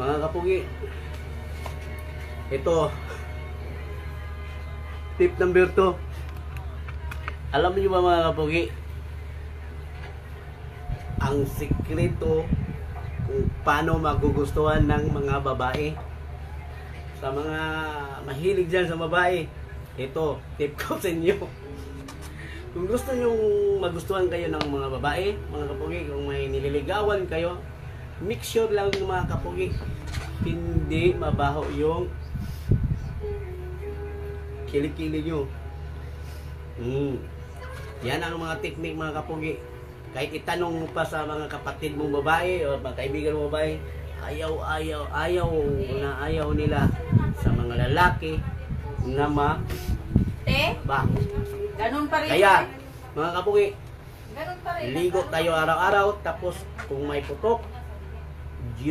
Mga kapugi, ito, tip number 2. Alam niyo ba mga kapugi, ang sikreto kung paano magugustuhan ng mga babae. Sa mga mahilig dyan sa babae, ito, tip ko sa inyo. Kung gusto nyo magustuhan kayo ng mga babae, mga kapugi, kung may nililigawan kayo, make sure lang ng mga kapugi, hindi mabaho yung kilikili nyo. Yan ang mga technique mga kapugi. Kahit itanong mo pa sa mga kapatid mong babae o mga kaibigan mong babae, ayaw nila sa mga lalaki na mabaho. Ganun pa rin. Kaya, mga kapugi, Ganun pa rin. ligo tayo araw-araw, tapos kung may putok,